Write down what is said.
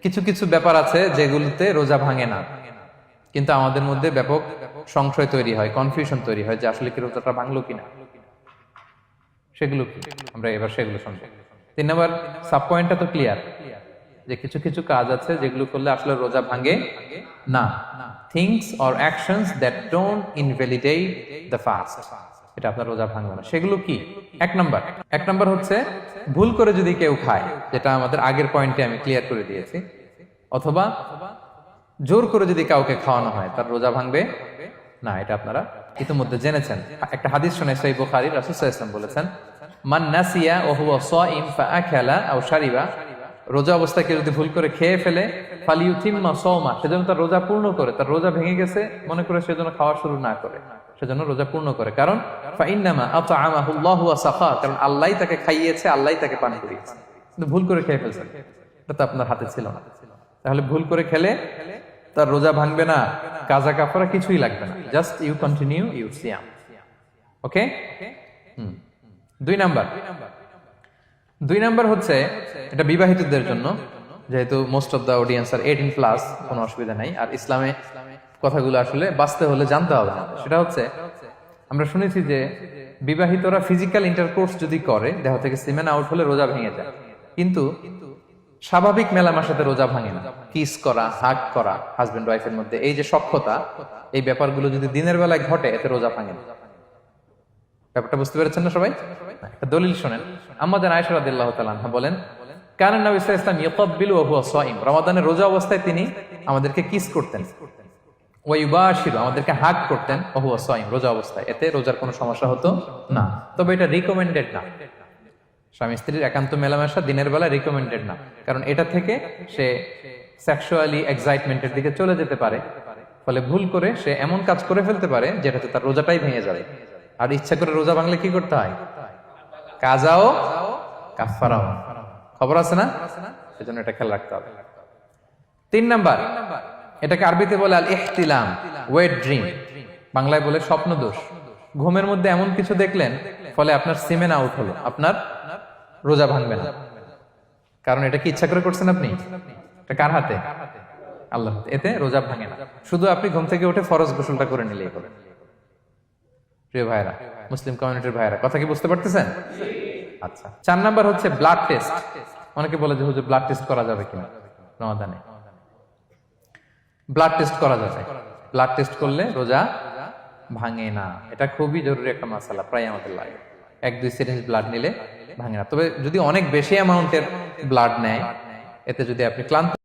কিছু কিছু ব্যাপার আছে যেগুলোতে রোজা ভাঙে না, কিন্তু আমাদের মধ্যে ব্যাপক সংশয় তৈরি হয়, কনফিউশন তৈরি হয় যে আসলে কি রোজাটা ভাঙলো কিনা। সেগুলো কি আমরা এবার সেগুলো শুনবো। 3 নম্বর সাব পয়েন্টটা তো ক্লিয়ার যে কিছু কিছু কাজ আছে যেগুলো করলে আসলে রোজা ভাঙে না। Things or actions that don't invalidate the fast, এটা আপনার রোজা ভাঙবে না। সেগুলো কি? এক নম্বর হচ্ছে ভুল করে যদি কেউ খায়, যেটা আমাদের আগের পয়েন্টে আমি ক্লিয়ার করে দিয়েছি, অথবা জোর করে যদি কাউকে খাওয়ানো হয় তার রোজা ভাঙবে না, এটা আপনারা ইতিমধ্যে জেনেছেন। একটা হাদিস শুনে সহিহ বুখারী, রাসূল সাল্লাল্লাহু আলাইহি ওয়াসাল্লাম বলেছেন, মান নাসিয়া ওয়া হুয়া সাইম ফাআকালা আও শারিবা, রোজা অবস্থায় কেউ যদি ভুল করে খেয়ে ফেলে, ফালিউতিম্মা সাওমা, সেজন্য তার রোজা পূর্ণ করে, তার রোজা ভেঙে গেছে মনে করে সেজন্য খাওয়া শুরু না করে, সেজন্য রোজা পূর্ণ করে। কারণ ফাইন্নামা আতআমাহুল্লাহু ওয়া সাকা, কারণ আল্লাহই তাকে খাইয়েছে, আল্লাহই তাকে পান করিয়েছে। কিন্তু ভুল করে খেয়ে ফেলছেন, এটা তো আপনার হাতে ছিল না। তাহলে ভুল করে খেলে তার রোজা ভাঙবে না, কাজা কাফারা কিছুই লাগবে না, জাস্ট ইউ কন্টিনিউ ইউর সিয়াম। ওকে। 2 নাম্বার হচ্ছে এটা বিবাহিতদের জন্য, যেহেতু মোস্ট অফ দা অডিয়েন্স আর 18+, কোনো অসুবিধা নাই। আর ইসলামে কথাগুলো আসলে বাঁচতে হলে জানতে হবে না। সেটা হচ্ছে আমরা শুনেছি যে বিবাহিতরা ফিজিক্যাল ইন্টারকোর্স যদি করে, দেহ থেকে সিমেন আউট হলে রোজা ভেঙে যায়, কিন্তু স্বাভাবিক মেলামেশাতে রোজা ভাঙে না। কিস করা, হাগ করা হাজবেন্ড ওয়াইফের মধ্যে, এই যে সখ্যতা, এই ব্যাপারগুলো যদি দিনের বেলায় ঘটে এতে রোজা ভাঙে না। ব্যাপারটা বুঝতে পেরেছেন না সবাই? একটা দলিল শোনেন। আমাদের আয়েশা রাদিয়াল্লাহু তাআলা আনহা বলেন, কানা নবী সাল্লাল্লাহু আলাইহি ওয়াসাল্লাম ইয়াকাব্বিলু ওয়া হুয়া সাইম, রমাদানের রোজা অবস্থায় তিনি আমাদেরকে কিস করতেন, ওয়া ইউবাশিরু, আমাদেরকে হাগ করতেন, ওয়া হুয়া সাইম, রোজা অবস্থায়। এতে রোজার কোনো সমস্যা হতো না, তবে এটা রিকমেন্ডেড না। স্বামী স্ত্রীর একান্ত মেলামেশা দিনের বেলা রিকমেন্ডেড না, কারণ এটা থেকে সে সেক্সুয়ালি এক্সাইটমেন্টের দিকে চলে যেতে পারে, ফলে ভুল করে সে এমন কাজ করে ফেলতে পারে যেটাতে তার রোজাটাই ভেঙে যাবে। আর ইচ্ছা করে রোজা ভাঙলে কি করতে হয়? কাজাও কাফারাও, খবর আছে না? সেজন্য এটা খেয়াল রাখতে হবে। 3 নাম্বার, এটাকে আরবিতে বলে আল ইহতিলাম, ওয়েট ড্রিম, বাংলায় বলে স্বপ্ন দোষ। ঘুমের মধ্যে এমন কিছু দেখলেন ফলে আপনার সিমেন আউট হলো, আপনার রোজা ভাঙবে না, কারণ এটা কি ইচ্ছা করে করছেন আপনি? এটা কার হাতে? আল্লাহর হাতে। এতে রোজা ভাঙে না, শুধু আপনি ঘুম থেকে উঠে ফরজ গোসলটা করে নিলেই হবে। প্রিয় ভাইরা, মুসলিম কমিউনিটির ভাইরা, কথা কি বুঝতে পারতেছেন? আচ্ছা। 4 নাম্বার হচ্ছে ব্লাড টেস্ট। অনেকে বলে যে হুজুর ব্লাড টেস্ট করা যাবে কিনা রমাদানে? ব্লাড টেস্ট করা যাবে। ব্লাড টেস্ট করলে রোজা ভাঙে না, এটা খুবই জরুরি একটা মাসালা, প্রায় আমাদের লাগে। 1-2 সিরিঞ্জ ব্লাড নিলে ভাঙে না। তবে যদি অনেক বেশি অ্যামাউন্টের ব্লাড নেয়, এতে যদি আপনি ক্লান্ত